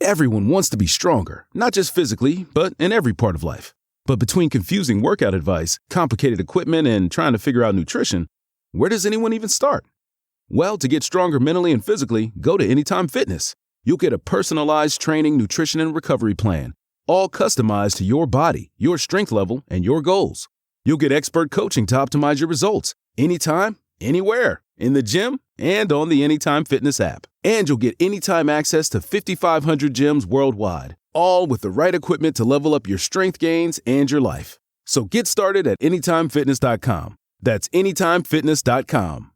Everyone wants to be stronger, not just physically, but in every part of life. But between confusing workout advice, complicated equipment, and trying to figure out nutrition, where does anyone even start? Well, to get stronger mentally and physically, go to Anytime Fitness. You'll get a personalized training, nutrition, and recovery plan, all customized to your body, your strength level, and your goals. You'll get expert coaching to optimize your results, anytime, anywhere, in the gym and on the Anytime Fitness app. And you'll get anytime access to 5,500 gyms worldwide, all with the right equipment to level up your strength gains and your life. So get started at AnytimeFitness.com. That's AnytimeFitness.com.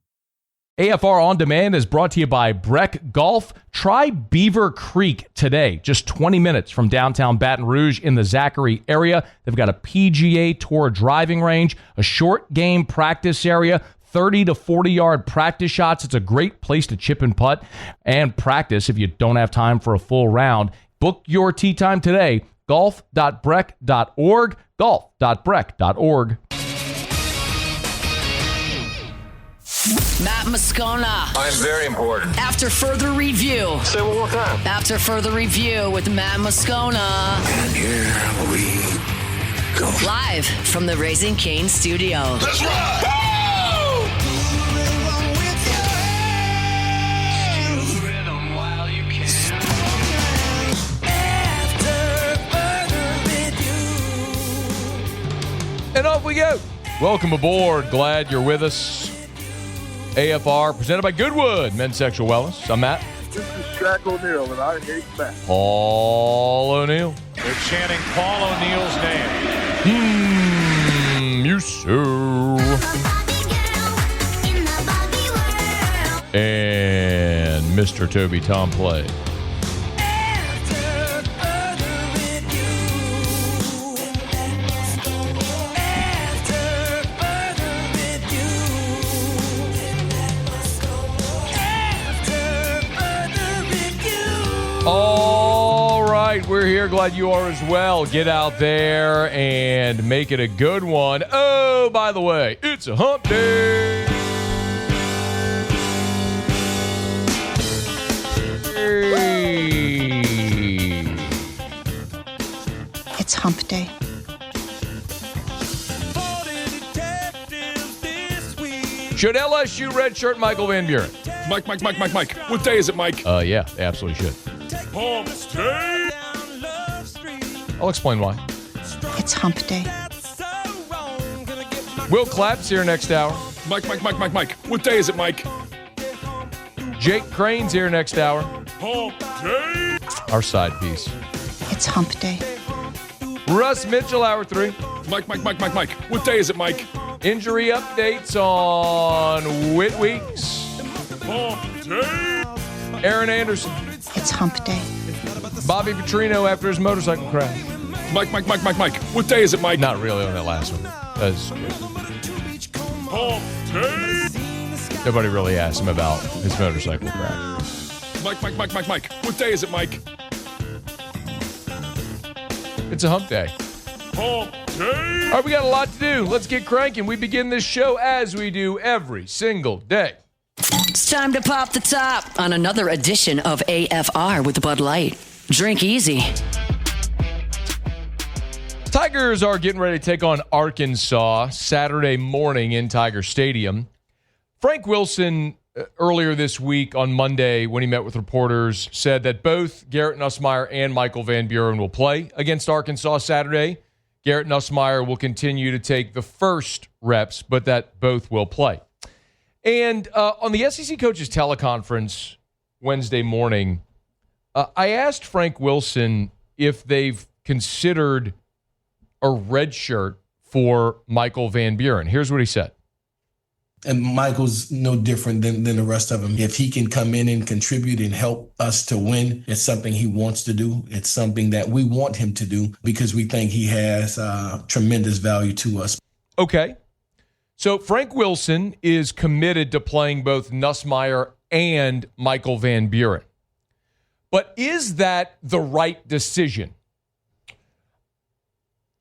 AFR On Demand is brought to you by Breck Golf. Try Beaver Creek today, just 20 minutes from downtown Baton Rouge in the Zachary area. They've got a PGA Tour driving range, a short game practice area, 30 to 40-yard practice shots. It's a great place to chip and putt and practice if you don't have time for a full round. Book your tee time today, golf.breck.org, golf.breck.org. Matt Moscona. I'm very important. After further review. Say it one more time. After further review with Matt Moscona. And here we go. Live from the Raising Cane studio. Let's rock! And off we go. Welcome aboard. Glad you're with us. AFR, presented by Goodwood Men's Sexual Wellness. I'm Matt. This is Shaq O'Neal, and I hate Matt. Paul O'Neal. They're chanting Paul O'Neal's name. You so. And Mr. Toby Tom Play. All right, we're here. Glad you are as well. Get out there and make it a good one. Oh, by the way, it's a hump day. It's hump day. Should LSU redshirt Michael Van Buren? Mike. What day is it, Mike? Yeah, they absolutely should. Hump day. I'll explain why. It's hump day. Will Clapp's here next hour. Mike. What day is it, Mike? Jake Crane's here next hour. Hump day. Our side piece. It's hump day. Russ Mitchell, hour 3. Mike. What day is it, Mike? Injury updates on Whit Weeks. Hump day. Aaron Anderson. It's hump day. Bobby Petrino after his motorcycle crash. Mike. What day is it, Mike? Not really on that last one. That's good. Hump day. Nobody really asked him about his motorcycle crash. Mike. What day is it, Mike? It's a hump day. Hump day. All right, we got a lot to do. Let's get cranking. We begin this show as we do every single day. It's time to pop the top on another edition of AFR with Bud Light. Drink easy. Tigers are getting ready to take on Arkansas Saturday morning in Tiger Stadium. Frank Wilson, earlier this week on Monday when he met with reporters, said that both Garrett Nussmeier and Michael Van Buren will play against Arkansas Saturday. Garrett Nussmeier will continue to take the first reps, but that both will play. And on the SEC Coaches Teleconference Wednesday morning, I asked Frank Wilson if they've considered a red shirt for Michael Van Buren. Here's what he said. And Michael's no different than the rest of them. If he can come in and contribute and help us to win, it's something he wants to do. It's something that we want him to do because we think he has tremendous value to us. Okay. So Frank Wilson is committed to playing both Nussmeier and Michael Van Buren. But is that the right decision?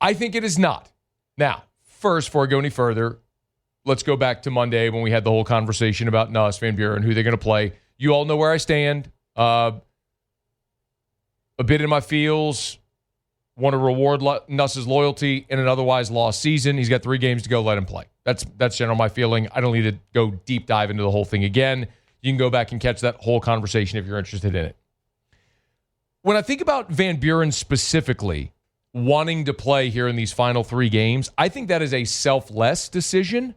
I think it is not. Now, first, before I go any further, let's go back to Monday when we had the whole conversation about Nuss, Van Buren, who they're going to play. You all know where I stand. a bit in my feels, want to reward Nuss's loyalty in an otherwise lost season. He's got 3 games to go. Let him play. That's generally my feeling. I don't need to go deep dive into the whole thing again. You can go back and catch that whole conversation if you're interested in it. When I think about Van Buren specifically wanting to play here in these final 3 games, I think that is a selfless decision,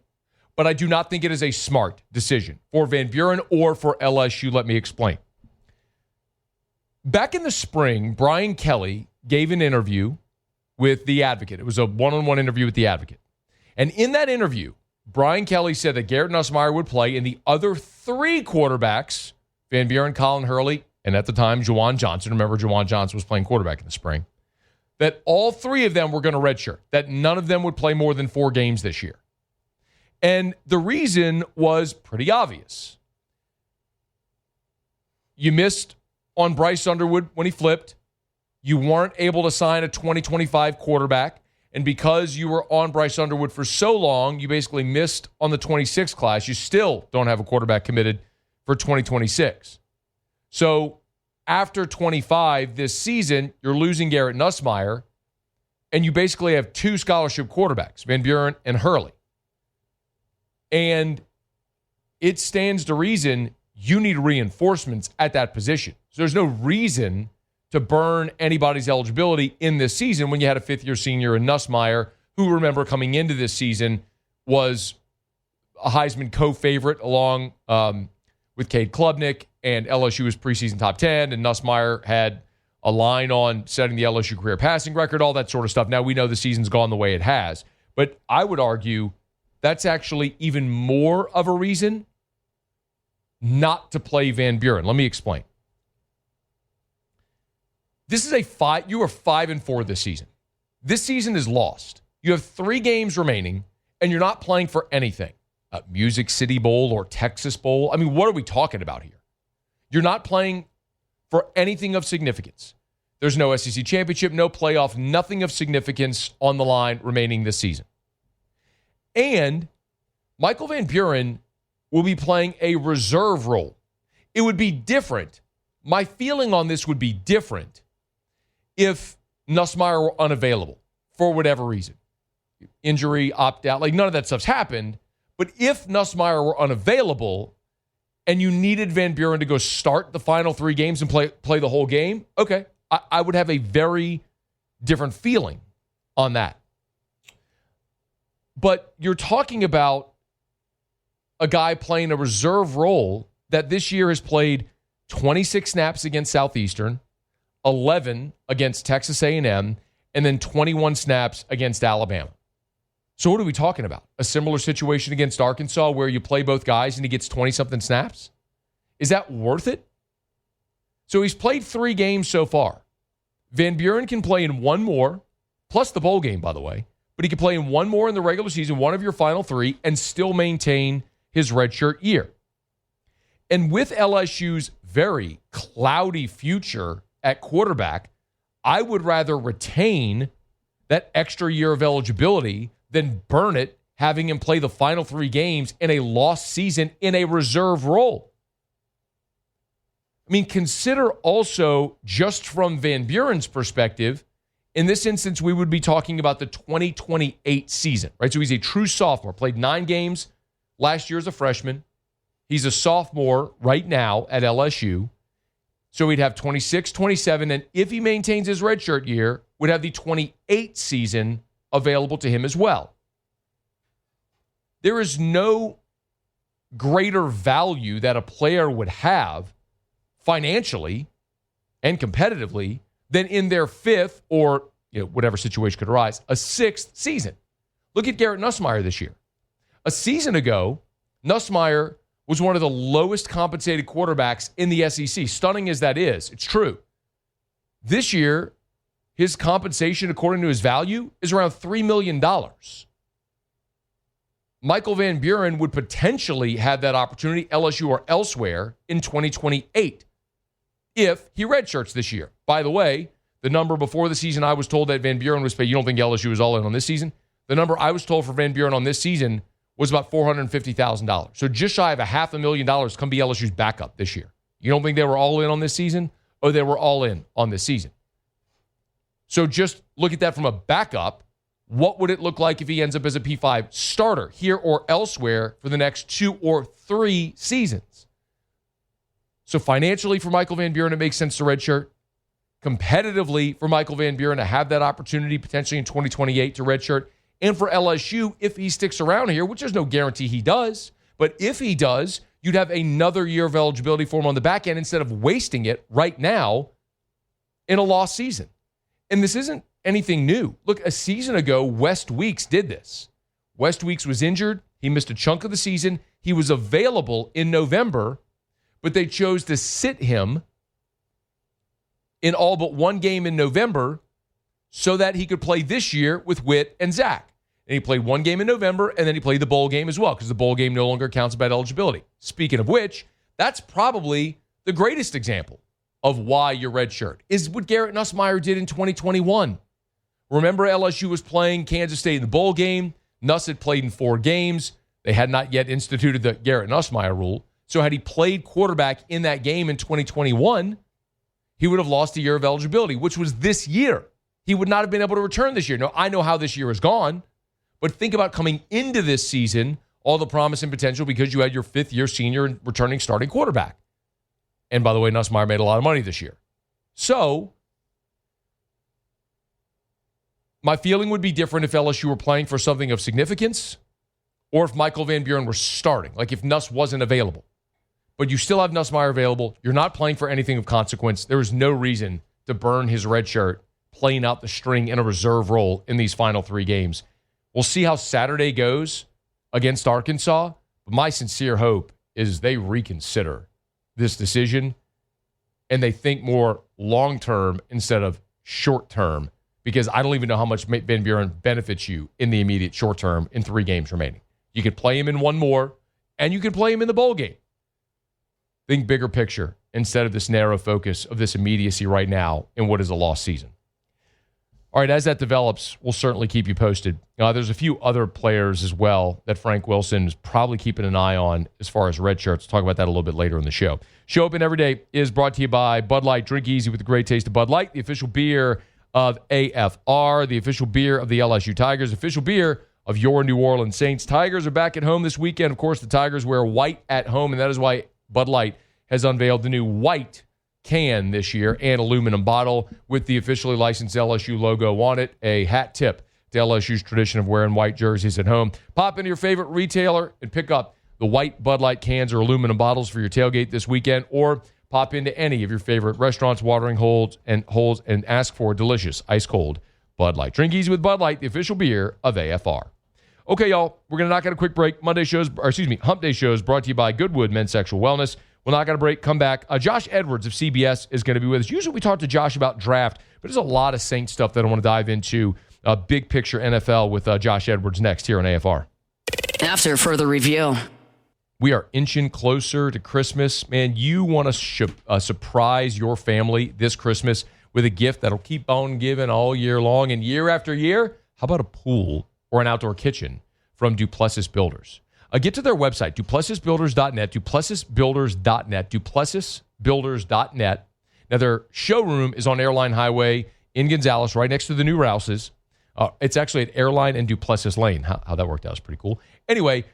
but I do not think it is a smart decision for Van Buren or for LSU. Let me explain. Back in the spring, Brian Kelly gave an interview with The Advocate. It was a one-on-one interview with The Advocate. And in that interview, Brian Kelly said that Garrett Nussmeier would play, and the other 3 quarterbacks, Van Buren, Colin Hurley, and at the time, Juwan Johnson, remember Juwan Johnson was playing quarterback in the spring, that all 3 of them were going to redshirt, that none of them would play more than 4 games this year. And the reason was pretty obvious. You missed on Bryce Underwood when he flipped. You weren't able to sign a 2025 quarterback. And because you were on Bryce Underwood for so long, you basically missed on the 26 class. You still don't have a quarterback committed for 2026. So after 25 this season, you're losing Garrett Nussmeier, and you basically have 2 scholarship quarterbacks, Van Buren and Hurley. And it stands to reason you need reinforcements at that position. So there's no reason to burn anybody's eligibility in this season when you had a 5th-year senior in Nussmeier, who, remember, coming into this season was a Heisman co-favorite along with Cade Klubnik, and LSU was preseason top 10, and Nussmeier had a line on setting the LSU career passing record, all that sort of stuff. Now we know the season's gone the way it has, but I would argue that's actually even more of a reason not to play Van Buren. Let me explain. This is you are 5-4 this season. This season is lost. You have 3 games remaining, and you're not playing for anything. Music City Bowl or Texas Bowl. I mean, what are we talking about here? You're not playing for anything of significance. There's no SEC championship, no playoff, nothing of significance on the line remaining this season. And Michael Van Buren will be playing a reserve role. It would be different. My feeling on this would be different if Nussmeier were unavailable for whatever reason. Injury, opt-out, like none of that stuff's happened. But if Nussmeier were unavailable and you needed Van Buren to go start the final 3 games and play the whole game, okay, I would have a very different feeling on that. But you're talking about a guy playing a reserve role that this year has played 26 snaps against Southeastern, 11 against Texas A&M, and then 21 snaps against Alabama. So what are we talking about? A similar situation against Arkansas where you play both guys and he gets 20-something snaps? Is that worth it? So he's played 3 games so far. Van Buren can play in 1 more, plus the bowl game, by the way, but he can play in 1 more in the regular season, 1 of your final 3, and still maintain his redshirt year. And with LSU's very cloudy future at quarterback, I would rather retain that extra year of eligibility than burn it having him play the final 3 games in a lost season in a reserve role. I mean, consider also, just from Van Buren's perspective, in this instance, we would be talking about the 2028 season, right? So he's a true sophomore, played 9 games last year as a freshman. He's a sophomore right now at LSU. So he'd have 26, 27, and if he maintains his redshirt year, would have the 28 season available to him as well. There is no greater value that a player would have financially and competitively than in their 5th or whatever situation could arise, a 6th season. Look at Garrett Nussmeier this year. A season ago, Nussmeier was one of the lowest compensated quarterbacks in the SEC. Stunning as that is, it's true. This year, his compensation, according to his value, is around $3 million. Michael Van Buren would potentially have that opportunity, LSU or elsewhere, in 2028 if he redshirts this year. By the way, the number before the season I was told that Van Buren was paid, you don't think LSU is all in on this season? The number I was told for Van Buren on this season was about $450,000. So just shy of $500,000 come be LSU's backup this year. You don't think they were all in on this season? Or they were all in on this season? So just look at that from a backup. What would it look like if he ends up as a P5 starter here or elsewhere for the next 2 or 3 seasons? So financially for Michael Van Buren, it makes sense to redshirt. Competitively for Michael Van Buren to have that opportunity potentially in 2028 to redshirt. And for LSU, if he sticks around here, which there's no guarantee he does, but if he does, you'd have another year of eligibility for him on the back end instead of wasting it right now in a lost season. And this isn't anything new. Look, a season ago, West Weeks did this. West Weeks was injured. He missed a chunk of the season. He was available in November, but they chose to sit him in all but one game in November so that he could play this year with Witt and Zach. And he played one game in November, and then he played the bowl game as well because the bowl game no longer counts about eligibility. Speaking of which, that's probably the greatest example of why you're redshirt, is what Garrett Nussmeier did in 2021. Remember, LSU was playing Kansas State in the bowl game. Nuss had played in 4 games. They had not yet instituted the Garrett Nussmeier rule. So had he played quarterback in that game in 2021, he would have lost a year of eligibility, which was this year. He would not have been able to return this year. Now, I know how this year has gone, but think about coming into this season, all the promise and potential because you had your 5th-year senior and returning starting quarterback. And by the way, Nussmeier made a lot of money this year. So my feeling would be different if LSU were playing for something of significance or if Michael Van Buren were starting, like if Nuss wasn't available. But you still have Nussmeier available. You're not playing for anything of consequence. There is no reason to burn his red shirt playing out the string in a reserve role in these final 3 games. We'll see how Saturday goes against Arkansas. But my sincere hope is they reconsider this decision and they think more long-term instead of short-term, because I don't even know how much Van Buren benefits you in the immediate short term in 3 games remaining. You could play him in 1 more, and you could play him in the bowl game. Think bigger picture instead of this narrow focus of this immediacy right now in what is a lost season. All right, as that develops, we'll certainly keep you posted. There's a few other players as well that Frank Wilson is probably keeping an eye on as far as red shirts. We'll talk about that a little bit later in the show. Show Open Every Day is brought to you by Bud Light. Drink easy with the great taste of Bud Light, the official beer of AFR, the official beer of the LSU Tigers, official beer of your New Orleans Saints. Tigers are back at home this weekend. Of course, the Tigers wear white at home, and that is why Bud Light has unveiled the new white can this year and aluminum bottle with the officially licensed LSU logo on it, a hat tip to LSU's tradition of wearing white jerseys at home. Pop into your favorite retailer and pick up the white Bud Light cans or aluminum bottles for your tailgate this weekend, or pop into any of your favorite restaurants, watering holes, and ask for delicious ice-cold Bud Light. Drink easy with Bud Light, the official beer of AFR. Okay, y'all, we're going to knock out a quick break. Hump Day shows brought to you by Goodwood Men's Sexual Wellness. We'll knock out a break, come back. Josh Edwards of CBS is going to be with us. Usually we talk to Josh about draft, but there's a lot of Saints stuff that I want to dive into. Big picture NFL with Josh Edwards next here on AFR. After further review. We are inching closer to Christmas. Man, you want to surprise your family this Christmas with a gift that'll keep on giving all year long and year after year? How about a pool or an outdoor kitchen from Duplessis Builders? Get to their website, duplessisbuilders.net, duplessisbuilders.net. Now, their showroom is on Airline Highway in Gonzales, right next to the new Rouses. It's actually at Airline and Duplessis Lane. How that worked out is pretty cool. Anyway,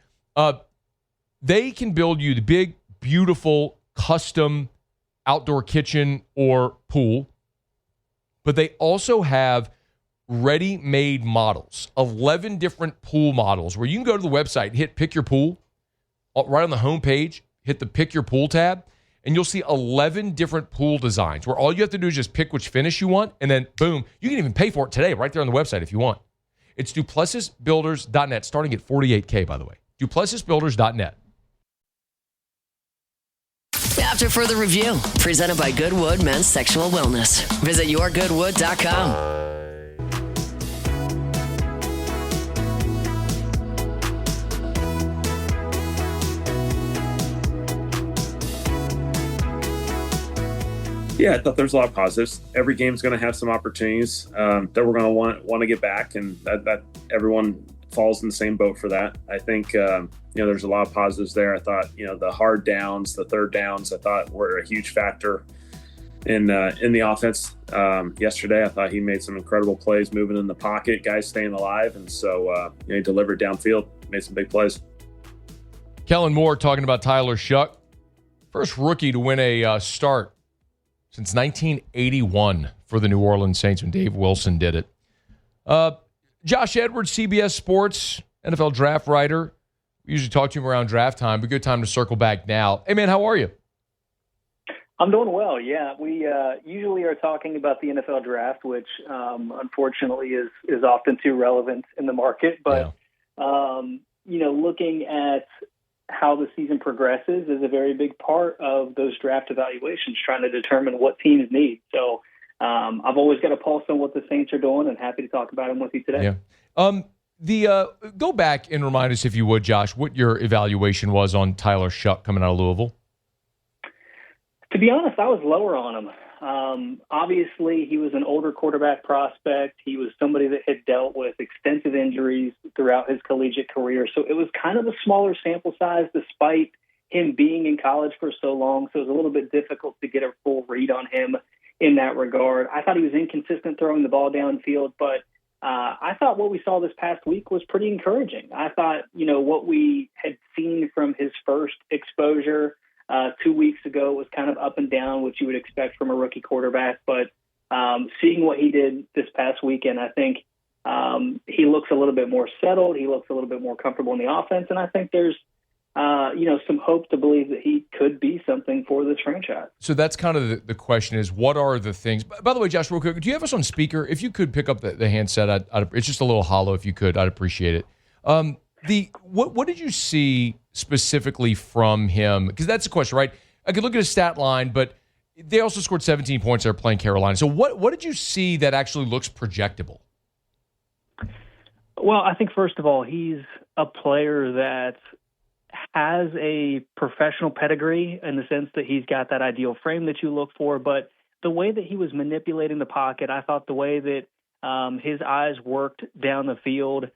they can build you the big, beautiful, custom outdoor kitchen or pool, but they also have ready-made models, 11 different pool models, where you can go to the website and hit Pick Your Pool. Right on the homepage, hit the Pick Your Pool tab, and you'll see 11 different pool designs, where all you have to do is just pick which finish you want, and then, boom, you can even pay for it today right there on the website if you want. It's duplessisbuilders.net, starting at $48K, by the way. duplessisbuilders.net. After further review, presented by Goodwood Men's Sexual Wellness. Visit yourgoodwood.com. Yeah, I thought there's a lot of positives. Every game's going to have some opportunities that we're going to want to get back, and that everyone falls in the same boat for that. I think there's a lot of positives there. I thought the hard downs, the third downs, I thought were a huge factor. in the offense yesterday. I thought he made some incredible plays moving in the pocket, guys staying alive, and so he delivered downfield, made some big plays. Kellen Moore talking about Tyler Shough, first rookie to win a start since 1981 for the New Orleans Saints when Dave Wilson did it. Josh Edwards, CBS Sports, NFL draft writer. We usually talk to him around draft time, but good time to circle back now. Hey, man, how are you? I'm doing well, yeah. We usually are talking about the NFL draft, which unfortunately is often too relevant in the market. But, looking at how the season progresses is a very big part of those draft evaluations, trying to determine what teams need. So I've always got a pulse on what the Saints are doing, and happy to talk about them with you today. Yeah. Go back and remind us, if you would, Josh, what your evaluation was on Tyler Shough coming out of Louisville. To be honest, I was lower on him. Obviously, he was an older quarterback prospect. He was somebody that had dealt with extensive injuries throughout his collegiate career. So it was kind of a smaller sample size despite him being in college for so long. So it was a little bit difficult to get a full read on him in that regard. I thought he was inconsistent throwing the ball downfield, but I thought what we saw this past week was pretty encouraging. I thought, what we had seen from his first exposure 2 weeks ago was kind of up and down, which you would expect from a rookie quarterback. But seeing what he did this past weekend, I think he looks a little bit more settled. He looks a little bit more comfortable in the offense. And I think there's, some hope to believe that he could be something for this franchise. So that's kind of the question is, what are the things? By the way, Josh, real quick, do you have us on speaker? If you could pick up the handset, it's just a little hollow. If you could, I'd appreciate it. What did you see specifically from him? Because that's the question, right? I could look at his stat line, but they also scored 17 points. They're playing Carolina. So what did you see that actually looks projectable? Well, I think first of all, he's a player that has a professional pedigree in the sense that he's got that ideal frame that you look for. But the way that he was manipulating the pocket, I thought the way that his eyes worked down the field,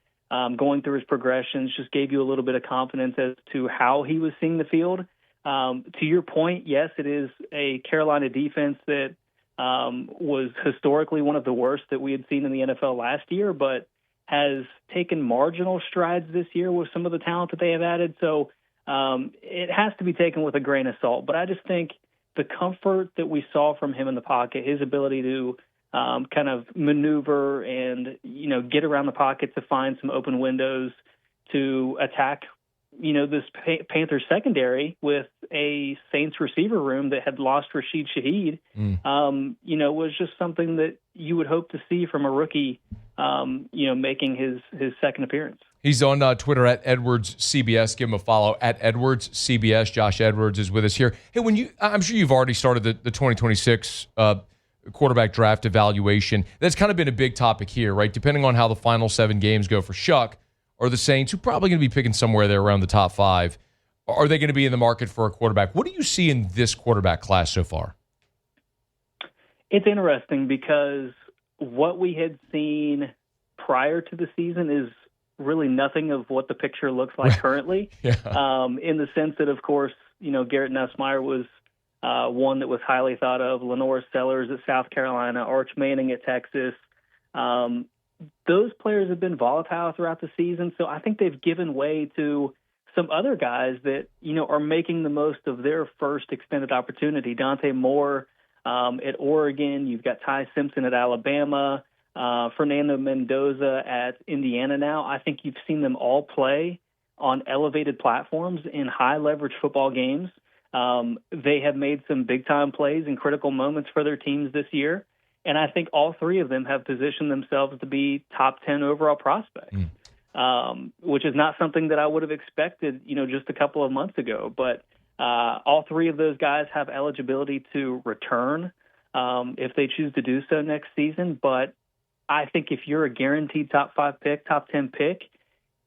going through his progressions, just gave you a little bit of confidence as to how he was seeing the field. To your point, yes, it is a Carolina defense that was historically one of the worst that we had seen in the NFL last year, but has taken marginal strides this year with some of the talent that they have added. So it has to be taken with a grain of salt. But I just think the comfort that we saw from him in the pocket, his ability to kind of maneuver and, get around the pocket to find some open windows to attack, this Panthers secondary with a Saints receiver room that had lost Rashid Shaheed, was just something that you would hope to see from a rookie, making his second appearance. He's on Twitter at EdwardsCBS. Give him a follow at EdwardsCBS. Josh Edwards is with us here. Hey, I'm sure you've already started the 2026 quarterback draft evaluation. That's kind of been a big topic here, right? Depending on how the final 7 games go for Shough, or the Saints, who are probably going to be picking somewhere there around the top 5, are they going to be in the market for a quarterback? What do you see in this quarterback class so far? It's interesting because what we had seen prior to the season is really nothing of what the picture looks like currently. In the sense that, of course, Garrett Nussmeier was one that was highly thought of, Lenore Sellers at South Carolina, Arch Manning at Texas. Those players have been volatile throughout the season, so I think they've given way to some other guys that, are making the most of their first extended opportunity. Dante Moore at Oregon, you've got Ty Simpson at Alabama, Fernando Mendoza at Indiana now. I think you've seen them all play on elevated platforms in high-leverage football games. They have made some big-time plays in critical moments for their teams this year. And I think all 3 of them have positioned themselves to be top 10 overall prospects, which is not something that I would have expected, just a couple of months ago. But all 3 of those guys have eligibility to return if they choose to do so next season. But I think if you're a guaranteed top 5 pick, top 10 pick,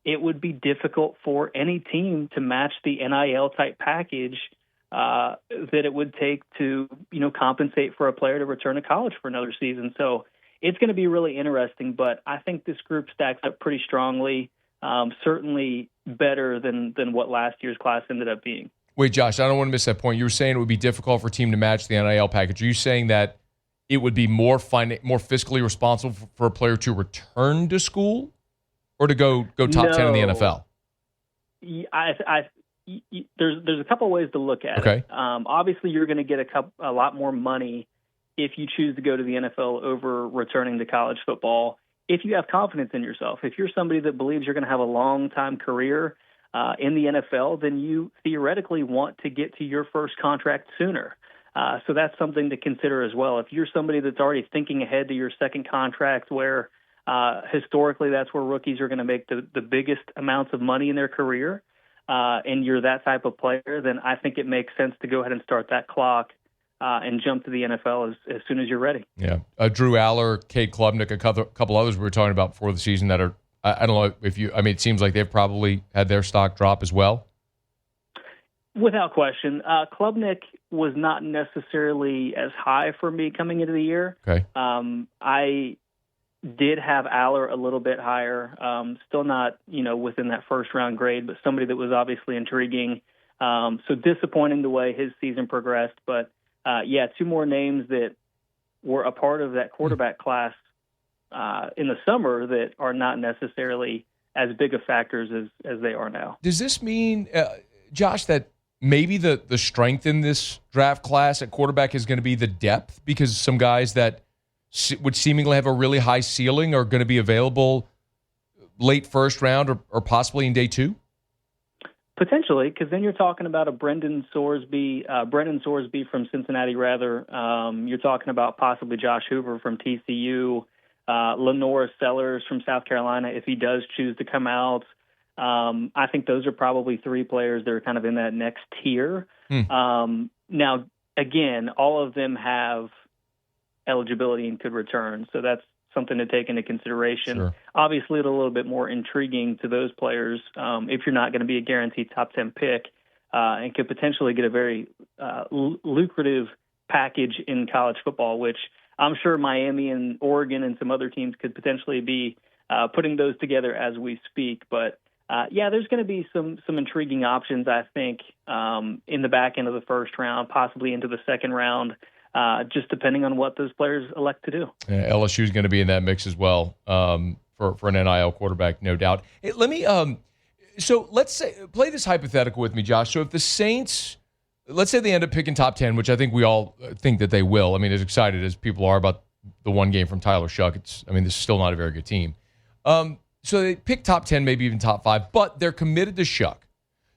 it would be difficult for any team to match the NIL type package that it would take to, compensate for a player to return to college for another season. So it's going to be really interesting, but I think this group stacks up pretty strongly, certainly better than what last year's class ended up being. Wait, Josh, I don't want to miss that point. You were saying it would be difficult for a team to match the NIL package. Are you saying that it would be more fiscally responsible for a player to return to school or to go top 10 in the NFL? There's a couple ways to look at it. Obviously, you're going to get a lot more money if you choose to go to the NFL over returning to college football. If you have confidence in yourself, if you're somebody that believes you're going to have a long-time career in the NFL, then you theoretically want to get to your first contract sooner. So that's something to consider as well. If you're somebody that's already thinking ahead to your second contract where historically that's where rookies are going to make the biggest amounts of money in their career, and you're that type of player, then I think it makes sense to go ahead and start that clock and jump to the NFL as soon as you're ready. Yeah. Drew Aller, Cade Klubnik, a couple others we were talking about before the season that are, I don't know if you, I mean, it seems like they've probably had their stock drop as well. Without question. Klubnik was not necessarily as high for me coming into the year. Okay. I did have Aller a little bit higher, still not, within that first round grade, but somebody that was obviously intriguing. So disappointing the way his season progressed, but two more names that were a part of that quarterback class in the summer that are not necessarily as big of factors as they are now. Does this mean, Josh, that maybe the strength in this draft class at quarterback is going to be the depth, because some guys that would seemingly have a really high ceiling are going to be available late first round or possibly in day two? Potentially, because then you're talking about a Brendan Sorsby from Cincinnati, rather. You're talking about possibly Josh Hoover from TCU, Lenora Sellers from South Carolina, if he does choose to come out. I think those are probably three players that are kind of in that next tier. Now, again, all of them have eligibility and could return, so that's something to take into consideration. Sure. Obviously, it's a little bit more intriguing to those players if you're not going to be a guaranteed top 10 pick and could potentially get a very lucrative package in college football, which I'm sure Miami and Oregon and some other teams could potentially be putting those together as we speak. But there's going to be some intriguing options, I think, in the back end of the first round, possibly into the second round, just depending on what those players elect to do. Yeah, LSU is going to be in that mix as well for an NIL quarterback, no doubt. Hey, let me so let's say, play this hypothetical with me, Josh. So if the Saints, let's say they end up picking top 10, which I think we all think that they will. I mean, as excited as people are about the one game from Tyler Shough, this is still not a very good team. So they pick top 10, maybe even top 5, but they're committed to Shough.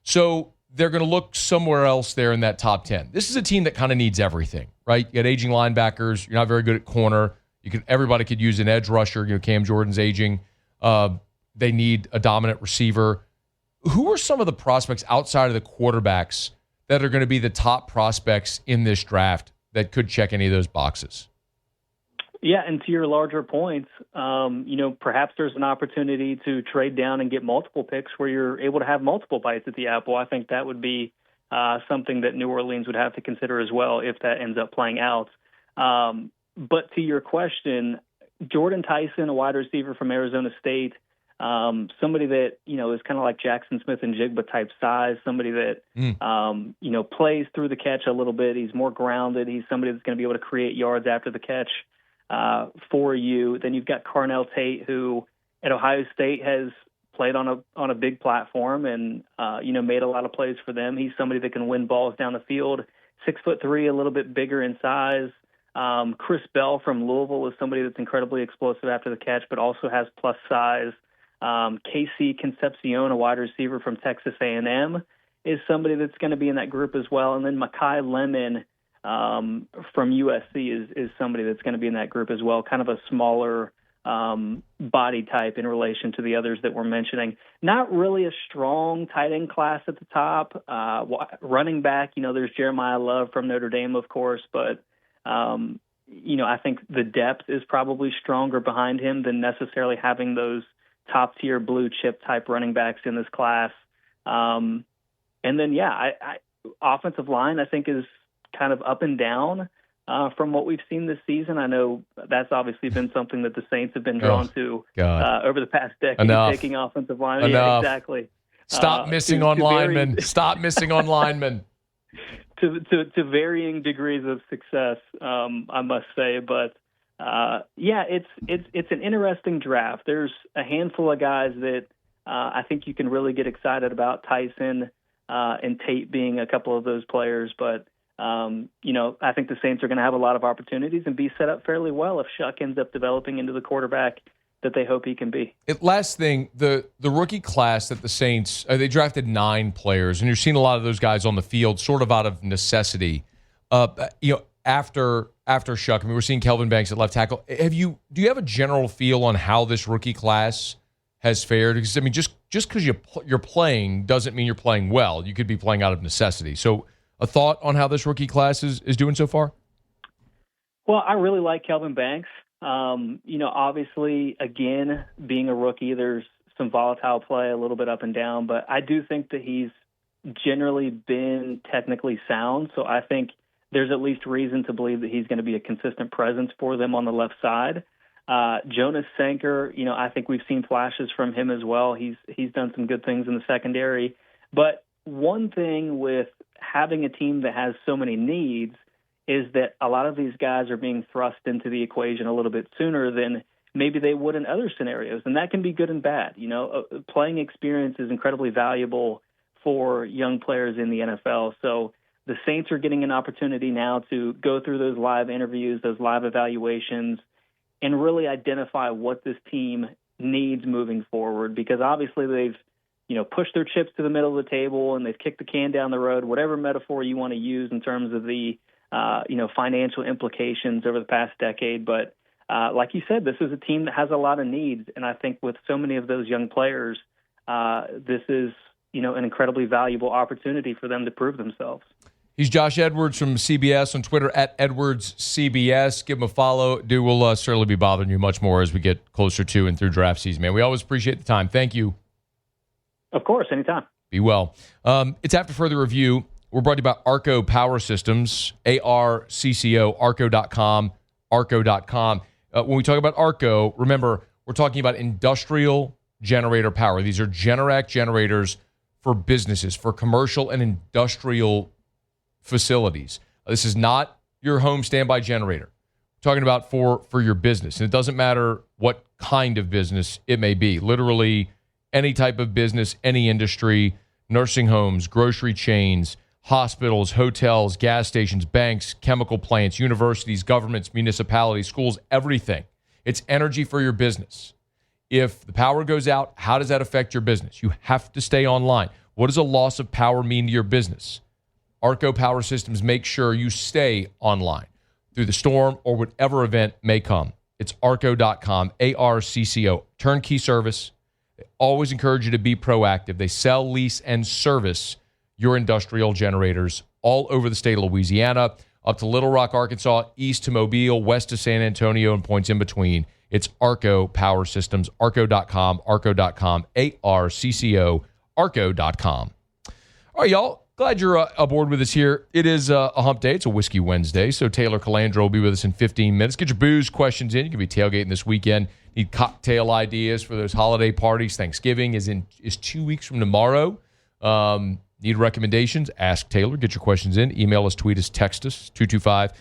So they're going to look somewhere else there in that top 10. This is a team that kind of needs everything, right? You got aging linebackers. You're not very good at corner. Everybody could use an edge rusher. Cam Jordan's aging. They need a dominant receiver. Who are some of the prospects outside of the quarterbacks that are going to be the top prospects in this draft that could check any of those boxes? Yeah, and to your larger points, perhaps there's an opportunity to trade down and get multiple picks where you're able to have multiple bites at the apple. I think that would be something that New Orleans would have to consider as well if that ends up playing out. But to your question, Jordan Tyson, a wide receiver from Arizona State, somebody that, is kind of like Jackson Smith and Jigba type size, somebody that, plays through the catch a little bit. He's more grounded. He's somebody that's going to be able to create yards after the catch for you. Then you've got Carnell Tate, who at Ohio State has played on a big platform and, made a lot of plays for them. He's somebody that can win balls down the field, 6'3", a little bit bigger in size. Chris Bell from Louisville is somebody that's incredibly explosive after the catch, but also has plus size. Casey Concepcion, a wide receiver from Texas A&M, is somebody that's going to be in that group as well. And then Makai Lemon from USC is somebody that's going to be in that group as well, kind of a smaller body type in relation to the others that we're mentioning. Not really a strong tight end class at the top. Running back, there's Jeremiah Love from Notre Dame, of course, but I think the depth is probably stronger behind him than necessarily having those top-tier blue-chip type running backs in this class. And then, offensive line, I think, is kind of up and down from what we've seen this season. I know that's obviously been something that the Saints have been drawn to over the past decade, taking offensive line. Enough. Yeah, exactly. Stop missing on linemen. Stop missing on linemen. To varying degrees of success, I must say. But it's an interesting draft. There's a handful of guys that I think you can really get excited about. Tyson and Tate being a couple of those players, but I think the Saints are going to have a lot of opportunities and be set up fairly well if Shough ends up developing into the quarterback that they hope he can be. Last thing, the rookie class that the Saints, they drafted 9 players, and you're seeing a lot of those guys on the field sort of out of necessity. After Shough, we're seeing Kelvin Banks at left tackle. Do you have a general feel on how this rookie class has fared? Because just because you're playing doesn't mean you're playing well. You could be playing out of necessity. So a thought on how this rookie class is doing so far? Well, I really like Kelvin Banks. Obviously, again, being a rookie, there's some volatile play, a little bit up and down, but I do think that he's generally been technically sound. So I think there's at least reason to believe that he's going to be a consistent presence for them on the left side. Jonas Sanker, I think we've seen flashes from him as well. He's done some good things in the secondary. But one thing with having a team that has so many needs is that a lot of these guys are being thrust into the equation a little bit sooner than maybe they would in other scenarios. And that can be good and bad. Playing experience is incredibly valuable for young players in the NFL. So the Saints are getting an opportunity now to go through those live interviews, those live evaluations, and really identify what this team needs moving forward, because obviously they've pushed their chips to the middle of the table and they've kicked the can down the road, whatever metaphor you want to use in terms of the financial implications over the past decade. But like you said, this is a team that has a lot of needs. And I think with so many of those young players, this is, an incredibly valuable opportunity for them to prove themselves. He's Josh Edwards from CBS on Twitter at EdwardsCBS. Give him a follow. Dude, we'll certainly be bothering you much more as we get closer to and through draft season, man. We always appreciate the time. Thank you. Of course, anytime. Be well. It's After Further Review. We're brought to you by Arco Power Systems, ARCCO, arco.com, arco.com. When we talk about Arco, remember, we're talking about industrial generator power. These are Generac generators for businesses, for commercial and industrial facilities. This is not your home standby generator. We're talking about for your business. And it doesn't matter what kind of business it may be. Literally any type of business, any industry, nursing homes, grocery chains, hospitals, hotels, gas stations, banks, chemical plants, universities, governments, municipalities, schools, everything. It's energy for your business. If the power goes out, how does that affect your business? You have to stay online. What does a loss of power mean to your business? Arco Power Systems makes sure you stay online through the storm or whatever event may come. It's arco.com, ARCCO, turnkey service. They always encourage you to be proactive. They sell, lease, and service your industrial generators all over the state of Louisiana, up to Little Rock, Arkansas, east to Mobile, west to San Antonio, and points in between. It's Arco Power Systems, arco.com, arco.com, ARCCO, arco.com. All right, y'all. Glad you're aboard with us here. It is a hump day. It's a Whiskey Wednesday, so Taylor Calandra will be with us in 15 minutes. Get your booze questions in. You can be tailgating this weekend. Need cocktail ideas for those holiday parties. Thanksgiving is 2 weeks from tomorrow. Need recommendations? Ask Taylor. Get your questions in. Email us, tweet us, text us, 225-396-4400,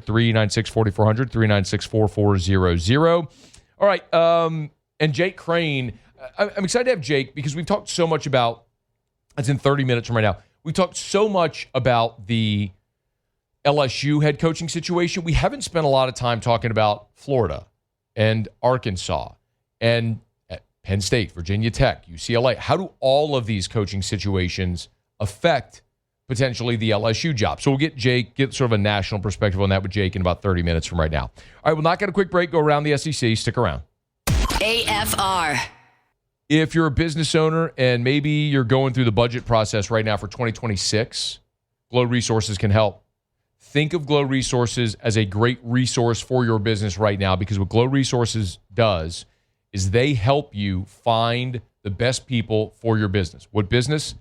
396-4400, 396-4400. All right, and Jake Crane. I'm excited to have Jake because we've talked so much about, it's in 30 minutes from right now, we talked so much about the LSU head coaching situation. We haven't spent a lot of time talking about Florida and Arkansas and Penn State, Virginia Tech, UCLA. How do all of these coaching situations affect potentially the LSU job? So we'll get sort of a national perspective on that with Jake in about 30 minutes from right now. All right, we'll knock out a quick break, go around the SEC. Stick around. AFR. If you're a business owner and maybe you're going through the budget process right now for 2026, Glow Resources can help. Think of Glow Resources as a great resource for your business right now, because what Glow Resources does is they help you find the best people for your business. What business?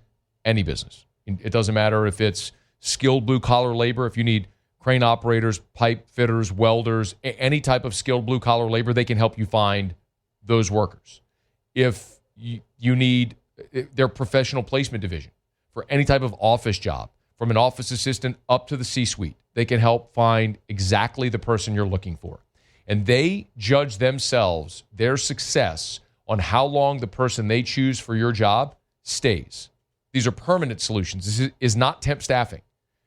Any business. It doesn't matter if it's skilled blue-collar labor, if you need crane operators, pipe fitters, welders, any type of skilled blue-collar labor, they can help you find those workers. If you need their professional placement division for any type of office job, from an office assistant up to the C-suite. They can help find exactly the person you're looking for. And they judge themselves, their success, on how long the person they choose for your job stays. These are permanent solutions. This is not temp staffing.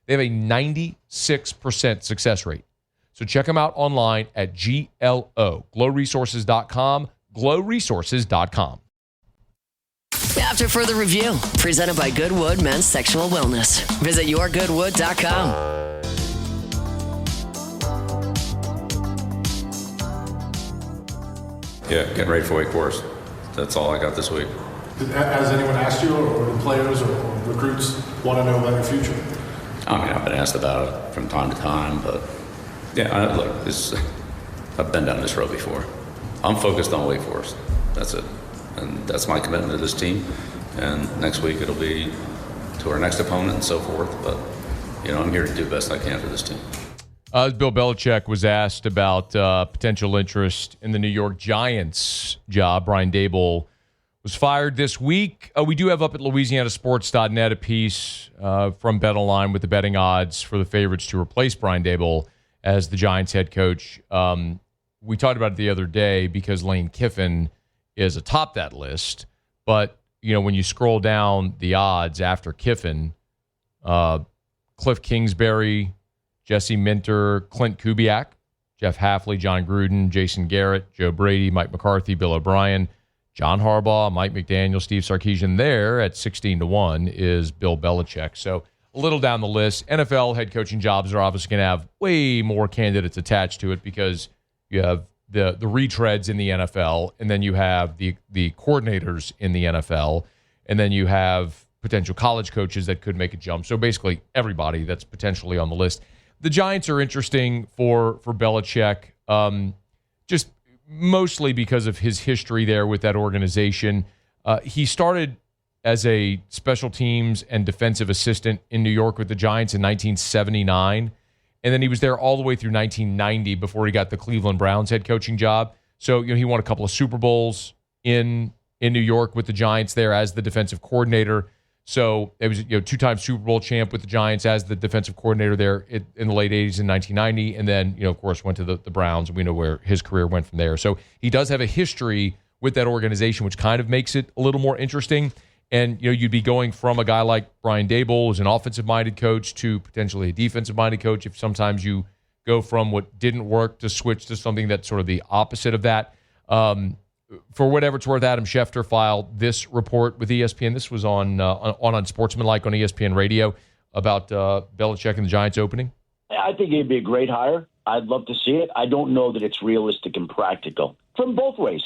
They have a 96% success rate. So check them out online at glowresources.com, glowresources.com. After further review, presented by Goodwood Men's Sexual Wellness. Visit yourgoodwood.com. Yeah, getting ready for Wake Forest. That's all I got this week. Has anyone asked you, or the players or recruits want to know about your future? I mean, I've been asked about it from time to time, but yeah, look, I've been down this road before. I'm focused on Wake Forest. That's it. And that's my commitment to this team. And next week it'll be to our next opponent and so forth. But, I'm here to do the best I can for this team. Bill Belichick was asked about potential interest in the New York Giants job. Brian Daboll was fired this week. We do have up at LouisianaSports.net a piece from BetOnline with the betting odds for the favorites to replace Brian Daboll as the Giants head coach. We talked about it the other day because Lane Kiffin is atop that list. But, when you scroll down the odds after Kiffin, Cliff Kingsbury, Jesse Minter, Clint Kubiak, Jeff Hafley, John Gruden, Jason Garrett, Joe Brady, Mike McCarthy, Bill O'Brien, John Harbaugh, Mike McDaniel, Steve Sarkisian. There at 16-1 is Bill Belichick. So a little down the list. NFL head coaching jobs are obviously going to have way more candidates attached to it because you have the retreads in the NFL, and then you have the coordinators in the NFL, and then you have potential college coaches that could make a jump. So basically everybody that's potentially on the list. The Giants are interesting for Belichick, just mostly because of his history there with that organization. He started as a special teams and defensive assistant in New York with the Giants in 1979, and then he was there all the way through 1990 before he got the Cleveland Browns head coaching job. So he won a couple of Super Bowls in New York with the Giants there as the defensive coordinator. So it was two-time Super Bowl champ with the Giants as the defensive coordinator there in the late 80s in 1990. And then, of course, went to the Browns. And we know where his career went from there. So he does have a history with that organization, which kind of makes it a little more interesting. And, you'd be going from a guy like Brian Daboll, who's an offensive-minded coach, to potentially a defensive-minded coach. If sometimes you go from what didn't work to switch to something that's sort of the opposite of that. For whatever it's worth, Adam Schefter filed this report with ESPN. This was on Sportsmanlike on ESPN Radio about Belichick and the Giants opening. I think it'd be a great hire. I'd love to see it. I don't know that it's realistic and practical from both ways.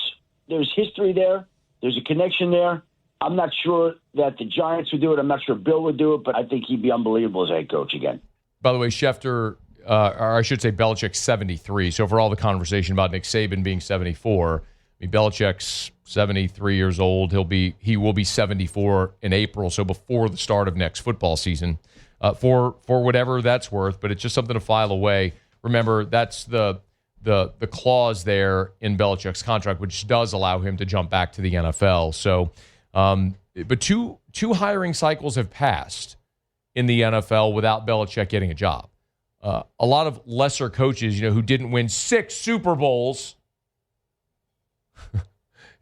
There's history there. There's a connection there. I'm not sure that the Giants would do it. I'm not sure Bill would do it, but I think he'd be unbelievable as head coach again. By the way, Schefter, or I should say Belichick's 73. So for all the conversation about Nick Saban being 74, Belichick's 73 years old. He will be 74 in April, so before the start of next football season. For whatever that's worth, but it's just something to file away. Remember, that's the clause there in Belichick's contract, which does allow him to jump back to the NFL. So, but two hiring cycles have passed in the NFL without Belichick getting a job. A lot of lesser coaches, who didn't win 6 Super Bowls,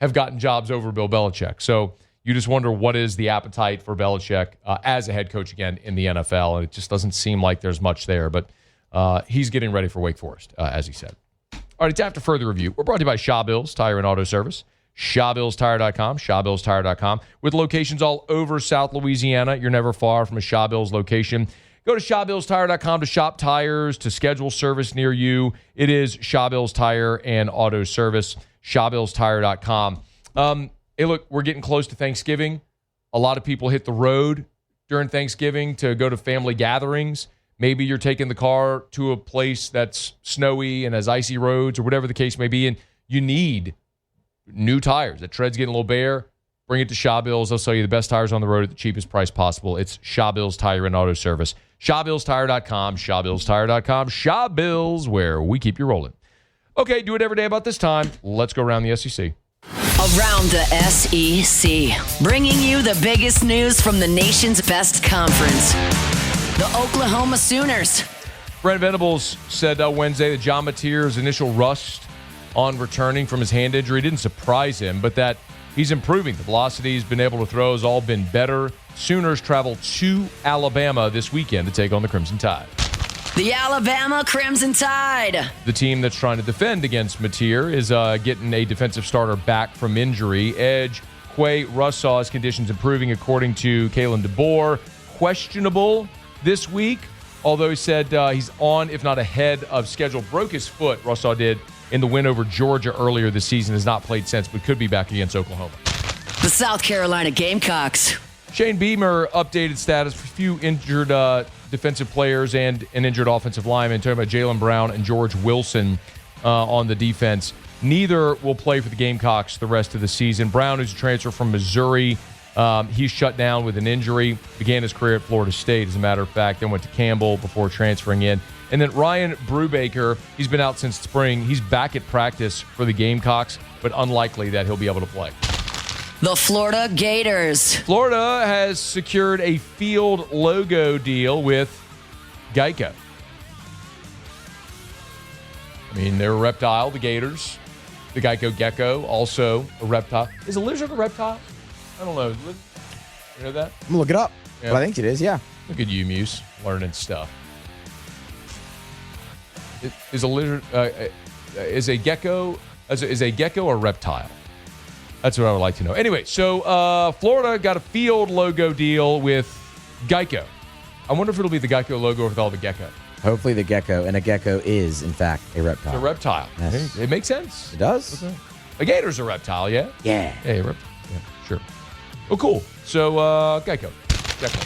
have gotten jobs over Bill Belichick. So you just wonder what is the appetite for Belichick as a head coach again in the NFL, and it just doesn't seem like there's much there. But he's getting ready for Wake Forest, as he said. All right, it's After Further Review. We're brought to you by Shaw Bills Tire and Auto Service. ShawBillsTire.com, ShawBillsTire.com. With locations all over South Louisiana, you're never far from a Shaw Bills location. Go to ShawBillsTire.com to shop tires, to schedule service near you. It is Shaw Bills Tire and Auto Service. ShawBillsTire.com. Hey, look, we're getting close to Thanksgiving. A lot of people hit the road during Thanksgiving to go to family gatherings. Maybe you're taking the car to a place that's snowy and has icy roads or whatever the case may be, and you need new tires. That tread's getting a little bare. Bring it to Shaw Bills. They'll sell you the best tires on the road at the cheapest price possible. It's Shaw Bills Tire and Auto Service. ShawBillsTire.com, ShawBillsTire.com. Shaw Bills, where we keep you rolling. Okay, do it every day about this time. Let's go around the SEC. Around the SEC, bringing you the biggest news from the nation's best conference, the Oklahoma Sooners. Brent Venables said Wednesday that John Mateer's initial rust on returning from his hand injury didn't surprise him, but that he's improving. The velocity he's been able to throw has all been better. Sooners travel to Alabama this weekend to take on the Crimson Tide. The Alabama Crimson Tide. The team that's trying to defend against Mateer is getting a defensive starter back from injury. Edge Quay Russaw's conditions improving according to Kalen DeBoer. Questionable this week, although he said he's on, if not ahead of schedule. Broke his foot, Russaw did, in the win over Georgia earlier this season. Has not played since, but could be back against Oklahoma. The South Carolina Gamecocks. Shane Beamer updated status for a few injured defensive players and an injured offensive lineman. Talking about Jaylen Brown and George Wilson on the defense. Neither will play for the Gamecocks the rest of the season. Brown, who's a transfer from Missouri, he's shut down with an injury. Began his career at Florida State, as a matter of fact, then went to Campbell before transferring in. And then Ryan Brubaker, he's been out since spring. He's back at practice for the Gamecocks, but unlikely that he'll be able to play. The Florida Gators. Florida has secured a field logo deal with Geico. I mean, they're a reptile, the Gators. The Geico gecko, also a reptile. Is a lizard a reptile? I don't know. You know that? I'm going to look it up, but I think it is, yeah. Look at you, Muse, learning stuff. Is a lizard, is a gecko a reptile? That's what I would like to know. Anyway, so Florida got a field logo deal with Geico. I wonder if it'll be the Geico logo with all the gecko. Hopefully the gecko, and a gecko is, in fact, a reptile. It's a reptile. Yes. It makes sense. It does. Okay. A gator's a reptile, yeah? Yeah. Yeah, sure. Oh, cool. So, Geico.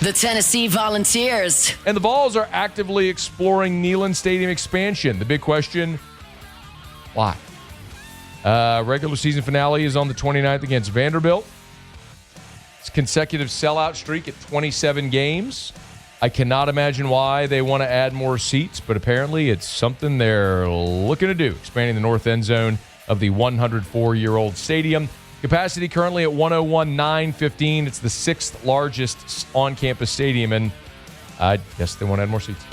The Tennessee Volunteers. And the Vols are actively exploring Neyland Stadium expansion. The big question, why? Regular season finale is on the 29th against Vanderbilt. It's a consecutive sellout streak at 27 games. I cannot imagine why they want to add more seats, but apparently it's something they're looking to do, expanding the north end zone of the 104-year-old stadium. Capacity currently at 101,915. It's the sixth largest on-campus stadium, and I guess they want to add more seats.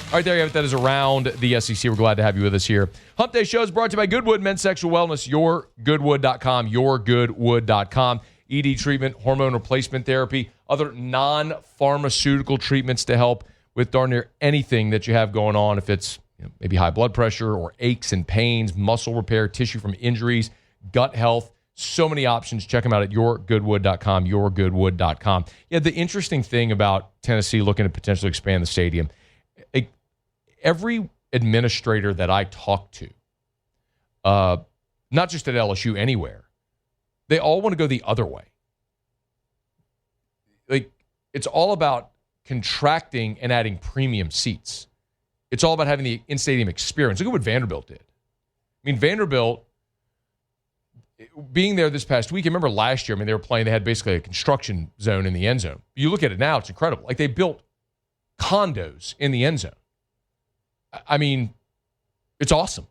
All right, there you have it. That is around the SEC. We're glad to have you with us here. Hump Day Show is brought to you by Goodwood Men's Sexual Wellness, yourgoodwood.com, yourgoodwood.com. ED treatment, hormone replacement therapy, other non-pharmaceutical treatments to help with darn near anything that you have going on. If it's maybe high blood pressure or aches and pains, muscle repair, tissue from injuries, gut health, so many options. Check them out at yourgoodwood.com, yourgoodwood.com. Yeah, the interesting thing about Tennessee looking to potentially expand the stadium, every administrator that I talk to, not just at LSU, anywhere, they all want to go the other way. Like, it's all about contracting and adding premium seats. It's all about having the in-stadium experience. Look at what Vanderbilt did. I mean, Vanderbilt, being there this past week, I remember last year, they were playing, they had basically a construction zone in the end zone. You look at it now, it's incredible. Like, they built condos in the end zone. I mean, it's awesome.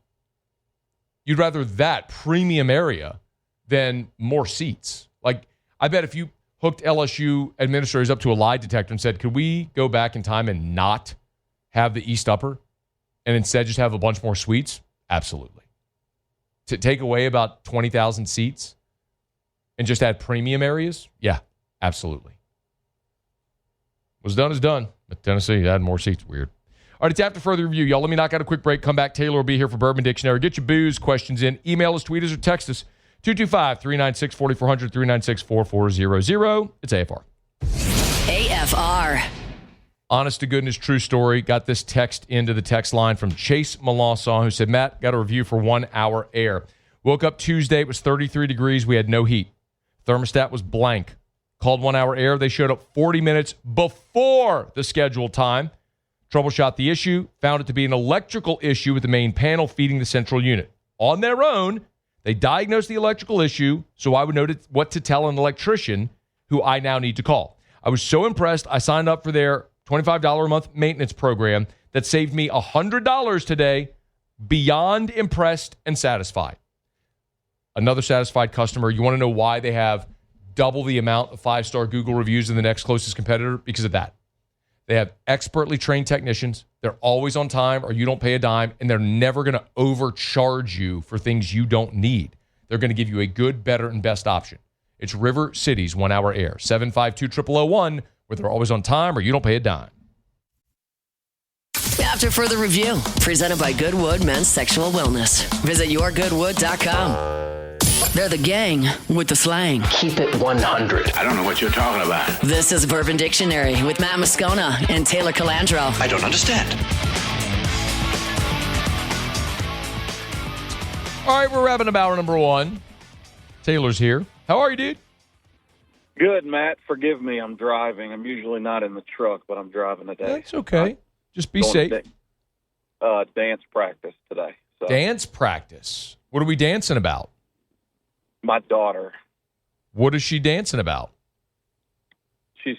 You'd rather that premium area than more seats. Like, I bet if you hooked LSU administrators up to a lie detector and said, could we go back in time and not have the East Upper and instead just have a bunch more suites? Absolutely. To take away about 20,000 seats and just add premium areas? Yeah, absolutely. What's done is done. But Tennessee, add more seats. Weird. All right, it's after further review. Y'all, let me knock out a quick break. Come back. Taylor will be here for Bourbon Dictionary. Get your booze questions in. Email us, tweet us, or text us. 225-396-4400, 396-4400. It's AFR. AFR. Honest to goodness, true story. Got this text into the text line from Chase Malassaw, who said, Matt, got a review for 1 hour air. Woke up Tuesday. It was 33 degrees. We had no heat. Thermostat was blank. Called 1 hour air. They showed up 40 minutes before the scheduled time. Troubleshot the issue. Found it to be an electrical issue with the main panel feeding the central unit. On their own, they diagnosed the electrical issue, so I would know what to tell an electrician who I now need to call. I was so impressed, I signed up for their $25 a month maintenance program that saved me $100 today. Beyond impressed and satisfied. another satisfied customer. You want to know why they have double the amount of 5-star Google reviews than the next closest competitor? Because of that. They have expertly trained technicians. They're always on time or you don't pay a dime, and they're never going to overcharge you for things you don't need. They're going to give you a good, better, and best option. It's River City's 1-hour air, 752-0001, where they're always on time or you don't pay a dime. After further review, presented by Goodwood Men's Sexual Wellness. Visit yourgoodwood.com. They're the gang with the slang. Keep it 100. I don't know what you're talking about. This is Bourbon Dictionary with Matt Moscona and Taylor Calandro. I don't understand. All right, we're wrapping up hour number 1. Taylor's here. How are you, dude? Good, Matt. Forgive me. I'm driving. I'm usually not in the truck, but I'm driving today. That's okay. Just be safe. Dance practice today. So. Dance practice. What are we dancing about? My daughter. What is she dancing about? She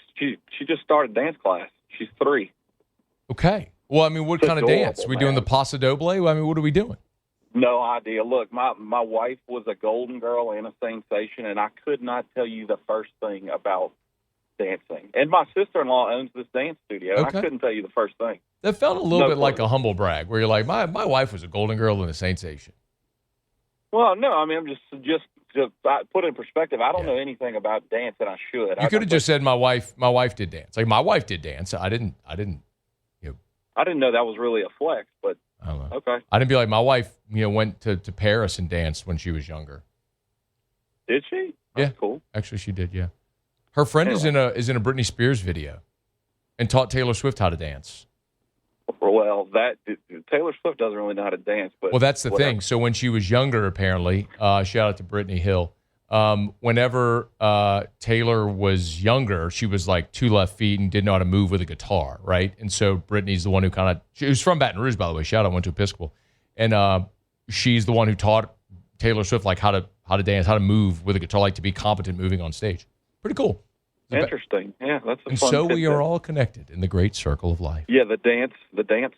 just started dance class. She's 3. Okay. Well, I mean, what kind of dance? We doing the Paso Doble? I mean, what are we doing? No idea. Look, my wife was a Golden Girl and a sensation, and I could not tell you the first thing about dancing. And my sister-in-law owns this dance studio. Okay. I couldn't tell you the first thing. That felt a little bit like a humble brag, where you're like, my wife was a Golden Girl and a sensation. Well, no, I mean, I'm just to put it in perspective, I don't know anything about dance, and I should. You could have just said my wife did dance. Like, my wife did dance. I didn't. I didn't know that was really a flex, but I don't know. Okay. I didn't be like, my wife, went to Paris and danced when she was younger. Did she? That's cool. Actually, she did. Yeah. Her friend is in a Britney Spears video, and taught Taylor Swift how to dance. Well, Taylor Swift doesn't really know how to dance, but that's the thing. So when she was younger, apparently, shout out to Brittany Hill. Whenever Taylor was younger, she was like 2 left feet and didn't know how to move with a guitar, right? And so Brittany's the one who she was from Baton Rouge, by the way. Shout out, went to Episcopal, and she's the one who taught Taylor Swift like how to dance, how to move with a guitar, like to be competent moving on stage. Pretty cool. Interesting. Yeah, that's a and fun so we tidbit. are all connected in the great circle of life. Yeah, the dance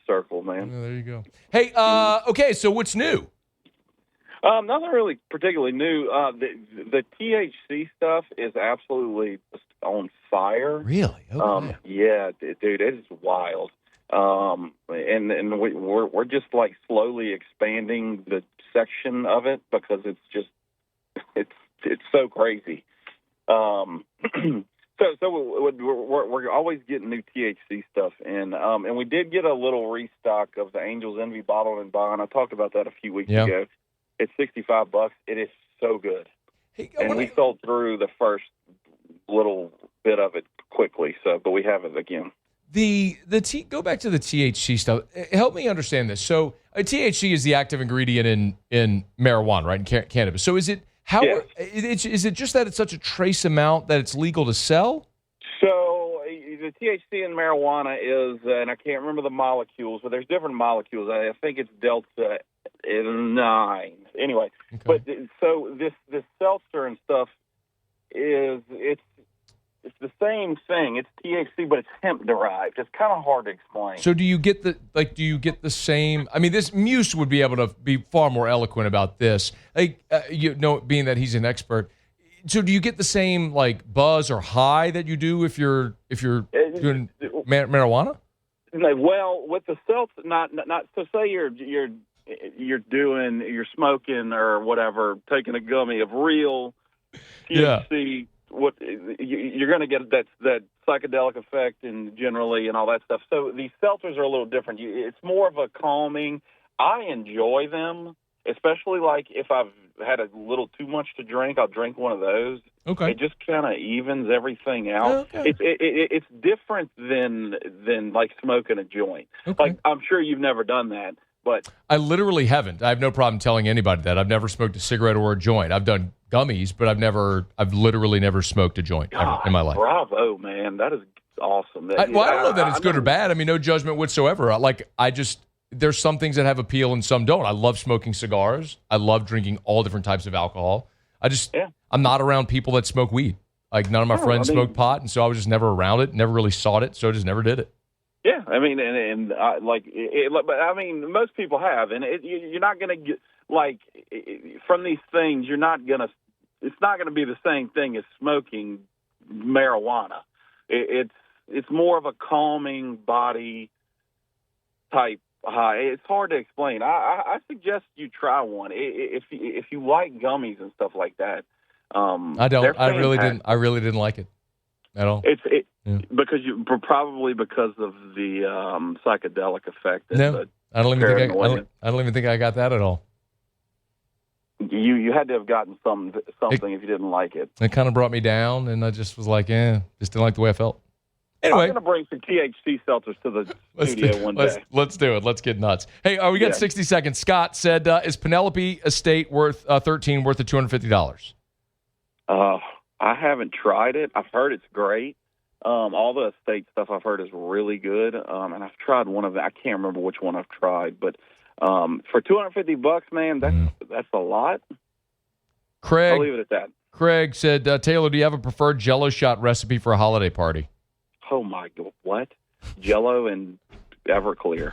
circle, man. Yeah, there you go. Hey, okay, so what's new? Nothing really particularly new. The THC stuff is absolutely on fire. Really? Okay. Yeah, dude, it is wild. And we're just like slowly expanding the section of it because it's just it's so crazy. So we're always getting new THC stuff, and we did get a little restock of the Angel's Envy bottled and bond. I talked about that a few weeks ago. It's $65. It is so good, and we sold through the first little bit of it quickly. But we have it again. Go back to the THC stuff. Help me understand this. So THC is the active ingredient in marijuana, right? In cannabis. So is it? Is it just that it's such a trace amount that it's legal to sell? So the THC in marijuana is, and I can't remember the molecules, but there's different molecules. I think it's Delta 9. Anyway, okay. But so this seltzer and stuff it's the same thing. It's THC, but it's hemp derived. It's kind of hard to explain. So do you get the same? I mean, this Muse would be able to be far more eloquent about this. Like, being that he's an expert. So do you get the same like buzz or high that you do if you're doing marijuana? Well, with the seltzer, not. So say you're smoking or whatever, taking a gummy of real THC. What you're going to get that psychedelic effect and generally and all that stuff. So these seltzers are a little different. It's more of a calming. I enjoy them, especially like if I've had a little too much to drink, I'll drink one of those. Okay. It just kind of evens everything out. Okay. It's different than like smoking a joint. Okay. Like I'm sure you've never done that. But I literally haven't. I have no problem telling anybody that. I've never smoked a cigarette or a joint. I've done gummies, but I've literally never smoked a joint ever in my life. Bravo, man. That is awesome. I don't know that it's good or bad. I mean, no judgment whatsoever. There's some things that have appeal and some don't. I love smoking cigars. I love drinking all different types of alcohol. I'm not around people that smoke weed. Like none of my friends smoked pot, and so I was just never around it, never really sought it, so I just never did it. Yeah, I mean, and but I mean, most people have, and you're not going to get from these things. It's not going to be the same thing as smoking marijuana. It's more of a calming body type high. It's hard to explain. I suggest you try one if you like gummies and stuff like that. I don't. I really didn't like it at all. Because probably because of the psychedelic effect. No, I don't even think I got that at all. You had to have gotten something if you didn't like it. It kind of brought me down, and I just was like, just didn't like the way I felt. Anyway, I'm going to bring some THC seltzers to the studio one day. Let's do it. Let's get nuts. Hey, we got 60 seconds. Scott said, is Penelope Estate worth 13 worth of $250? I haven't tried it. I've heard it's great. All the estate stuff I've heard is really good, and I've tried one of them. I can't remember which one I've tried, but for $250, man, that's a lot. Craig, I'll leave it at that. Craig said, Taylor, do you have a preferred Jell-O shot recipe for a holiday party? Oh my God, what? Jell-O and Everclear.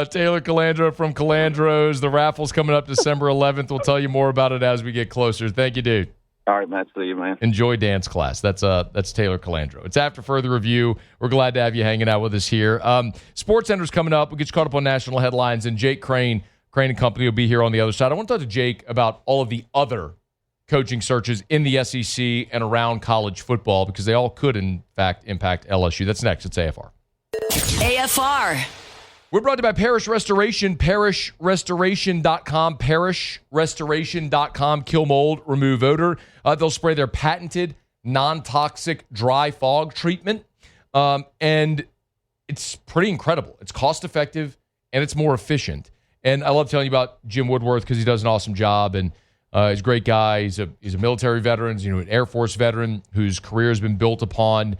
Taylor Calandra from Calandros. The raffle's coming up December 11th. We'll tell you more about it as we get closer. Thank you, dude. All right, Matt. See you, man. Enjoy dance class. That's Taylor Calandro. It's after further review. We're glad to have you hanging out with us here. SportsCenter's coming up. We'll get you caught up on national headlines, and Jake Crane and Company will be here on the other side. I want to talk to Jake about all of the other coaching searches in the SEC and around college football because they all could, in fact, impact LSU. That's next. It's AFR. AFR. We're brought to you by Parish Restoration, parishrestoration.com, parishrestoration.com. Kill mold, remove odor. They'll spray their patented non-toxic dry fog treatment, and it's pretty incredible. It's cost-effective, and it's more efficient. And I love telling you about Jim Woodworth because he does an awesome job, and he's a great guy. He's a military veteran, an Air Force veteran whose career has been built upon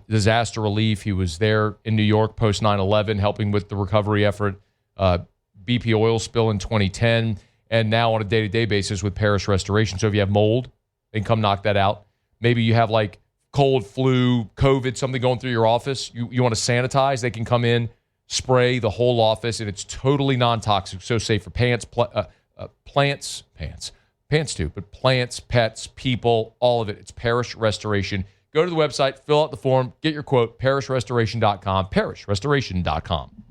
disaster relief. He was there in New York post 9/11, helping with the recovery effort, BP oil spill in 2010, and now on a day-to-day basis with Parish Restoration. So if you have mold, they can come knock that out. Maybe you have like cold, flu, COVID, something going through your office. You want to sanitize, they can come in, spray the whole office, and it's totally non-toxic, so safe for plants, pets, people, all of it. It's Parish Restoration. Go to the website, fill out the form, get your quote, parishrestoration.com, parishrestoration.com.